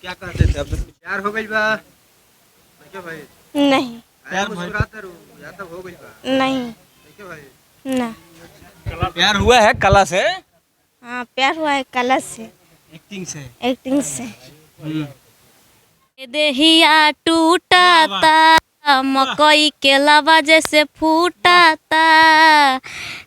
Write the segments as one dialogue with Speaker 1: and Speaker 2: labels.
Speaker 1: क्या कहते थे? अब तो प्यार हो गइल बा क्या भाई?
Speaker 2: नहीं।
Speaker 1: प्यार मुस्कुराते रहो या तब हो गइल बा
Speaker 2: नहीं।
Speaker 1: क्या भाई?
Speaker 2: ना।
Speaker 1: प्यार हुआ है कला से,
Speaker 2: हाँ, प्यार हुआ है कलश से,
Speaker 1: एक्टिंग से।
Speaker 2: एक्टिंग से।
Speaker 1: हम्म।
Speaker 2: देहिया टूटाता, मकई के लावा जैसे फूटाता,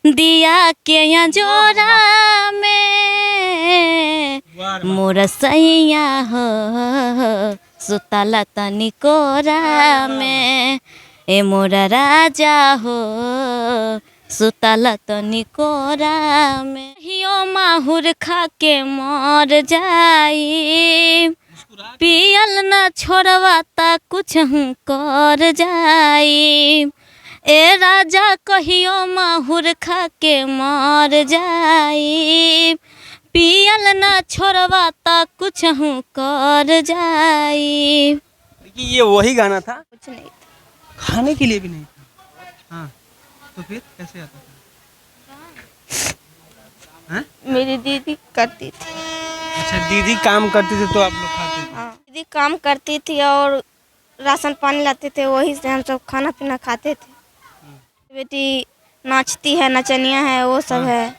Speaker 2: दिया के यहाँ जोरा में मोर सैया हो सुतला तनी कोरा में, ए मोरा राजा हो सुतला तनी कोरा में, हियो माहुर खा के मर जाई, पियल न छोड़वाता कुछ हूँ कर जाई, ए राजा कहियो माहुर खा के मर जाई, पियल न छोड़वाता कुछ हूँ कर जाई।
Speaker 1: देखिए ये वही गाना था,
Speaker 2: कुछ नहीं था।
Speaker 1: खाने के लिए भी नहीं था। हाँ, तो फिर कैसे आता था? हाँ?
Speaker 2: मेरी दीदी करती थी।
Speaker 1: अच्छा, दीदी काम करती थी तो आप लोग खाते थे?
Speaker 2: हाँ, दीदी काम करती थी और राशन पानी लाते थे, वही से हम सब खाना पीना खाते थे। बेटी नाचती है, नचनिया है, वो सब है,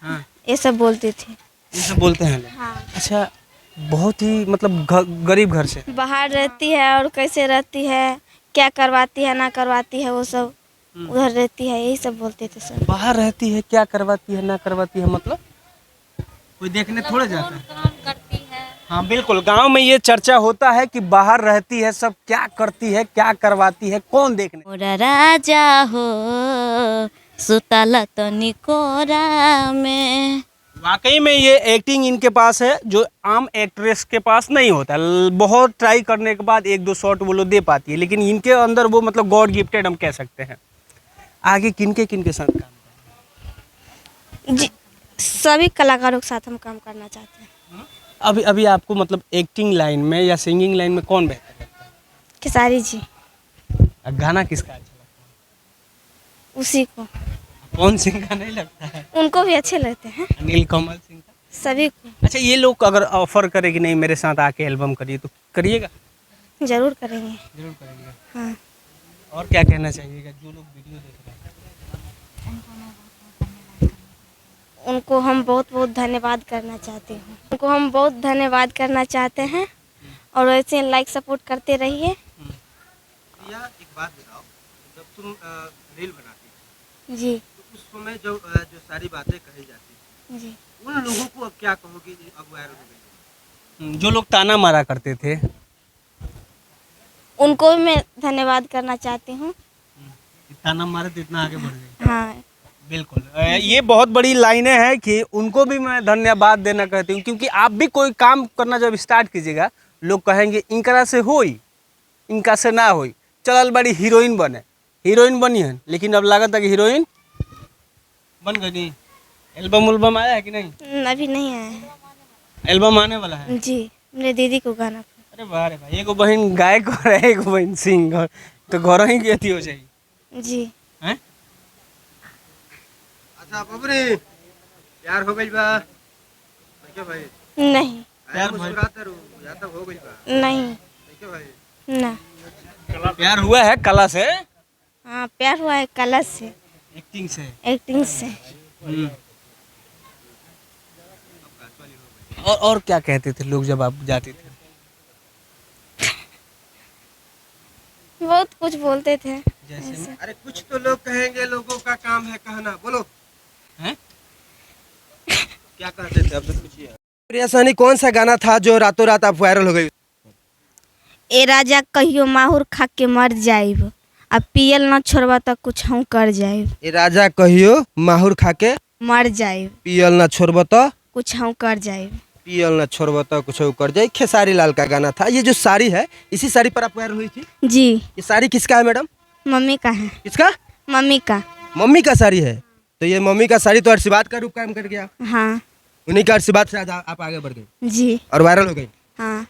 Speaker 1: हाँ,
Speaker 2: ये सब बोलती थी।
Speaker 1: ये सब बोलते हैं लोग।
Speaker 2: हाँ।
Speaker 1: अच्छा, बहुत ही मतलब गरीब घर से।
Speaker 2: बाहर रहती है और कैसे रहती है, क्या करवाती है ना करवाती है, वो सब उधर रहती है, यही सब बोलते थे सर।
Speaker 1: बाहर रहती है, क्या करवाती है ना करवाती है, मतलब कोई देखने थोड़े जाता है।
Speaker 2: काम करती है।
Speaker 1: हाँ बिल्कुल, गांव में ये चर्चा होता है कि बाहर रहती है, सब क्या करती है, क्या करवाती है, कौन देखने।
Speaker 2: मोरा राजा हो सुतला तनी कोरा में।
Speaker 1: वाकई में ये एक्टिंग इनके पास है, जो आम एक्ट्रेस के पास नहीं होता। बहुत ट्राई करने के बाद एक दो शॉट वो लोग दे पाती है, लेकिन इनके अंदर वो मतलब गॉड गिफ्टेड हम कह सकते हैं। आगे किनके किनके साथ काम
Speaker 2: जी, सभी कलाकारों के साथ हम काम करना चाहते हैं।
Speaker 1: अभी अभी आपको मतलब एक्टिंग लाइन में या सिंगिंग लाइन में कौन बेहतर लगता
Speaker 2: खेसारी जी,
Speaker 1: है? गाना किसका अच्छा लगता
Speaker 2: उसी को।
Speaker 1: है? कौन सिंह का नहीं लगता है?
Speaker 2: उनको भी अच्छे लगते हैं,
Speaker 1: अनिल कमल सिंह का।
Speaker 2: सभी को।
Speaker 1: अच्छा, ये लोग अगर ऑफर करे कि नहीं मेरे साथ आके एल्बम करिए तो करिएगा?
Speaker 2: जरूर करेंगे।
Speaker 1: जरूर करेंगे।
Speaker 2: हाँ।
Speaker 1: और क्या कहना चाहिएगा जो लोग वीडियो देख रहे हैं?
Speaker 2: उनको हम बहुत बहुत धन्यवाद करना चाहते हैं। उनको हम बहुत धन्यवाद करना चाहते हैं और वैसे लाइक सपोर्ट करते रहिए।
Speaker 1: या एक बात बताओ, जब तुम रील बनाती
Speaker 2: जी।
Speaker 1: तो उस समय जो सारी बातें कही जाती
Speaker 2: जी।
Speaker 1: उन लोगों को अब क्या कहोगी अब वायरल हो गई? जो लोग ताना मारा करते थे,
Speaker 2: उनको भी मैं धन्यवाद करना चाहती हूँ।
Speaker 1: ताना मारे तो इतना आगे बढ़ गए।
Speaker 2: हाँ।
Speaker 1: बिल्कुल, ये बहुत बड़ी लाइनें हैं कि उनको भी मैं धन्यवाद देना कहती हूँ, क्योंकि आप भी कोई काम करना जब स्टार्ट कीजिएगा, लोग कहेंगे इनकरा से होई, इनका से ना होई, चलल बड़ी हीरोइन बने, हीरोइन बनी है, लेकिन अब लागत है कि हीरोइन बन गई। एल्बम उल्बम आया है कि नहीं?
Speaker 2: अभी नहीं आया है।
Speaker 1: एल्बम आने वाला है।
Speaker 2: जी, मेरे दीदी को गाना।
Speaker 1: अरे वाह रे भाई, एगो बहन गायक और एगो बहन सिंगर, तो घर ही की अथी हो जाएगी।
Speaker 2: जी।
Speaker 1: हैं? अच्छा बबरी, प्यार हो गइल बा क्या भाई?
Speaker 2: नहीं।
Speaker 1: प्यार मुस्कुराते रहो या तब हो गइल बा
Speaker 2: नहीं।
Speaker 1: क्या भाई?
Speaker 2: ना।
Speaker 1: प्यार हुआ है कला से,
Speaker 2: हाँ, प्यार हुआ है कलश से,
Speaker 1: एक्टिंग से।
Speaker 2: एक्टिंग से।
Speaker 1: और क्या कहते थे लोग जब आप जाते थे?
Speaker 2: बहुत कुछ बोलते थे।
Speaker 1: जैसे
Speaker 2: ऐसे।
Speaker 1: अरे कुछ तो लोग कहेंगे, लोगों का काम है कहना, बोलो हैं? क्या कहते थे? अब तो पूछिए। प्रिया सैनी कौन सा गाना था जो रातों रात आप वायरल हो गई?
Speaker 2: ए राजा कहियो माहुर खा के मर जाइब, अब पियल न छोड़वा तो कुछ हम कर जाइब।
Speaker 1: ए राजा कहियो माहुर खा के
Speaker 2: मर जाइब,
Speaker 1: पियल ना छोड़ब तो
Speaker 2: कुछ हम कर जाइब।
Speaker 1: पियल ना छोड़ब तो कुछ कर जाए। खेसारी लाल का गाना था। ये जो साड़ी है, इसी साड़ी पर आप वायरल हुई थी?
Speaker 2: जी।
Speaker 1: ये साड़ी किसका है मैडम?
Speaker 2: मम्मी का है।
Speaker 1: किसका?
Speaker 2: मम्मी का।
Speaker 1: मम्मी का साड़ी है। तो ये मम्मी का साड़ी तो आशीर्वाद का रूप काम कर गया।
Speaker 2: हाँ।
Speaker 1: उन्हीं के आशीर्वाद से आज आप आगे बढ़ गए
Speaker 2: जी।
Speaker 1: और वायरल हो गई।
Speaker 2: हाँ।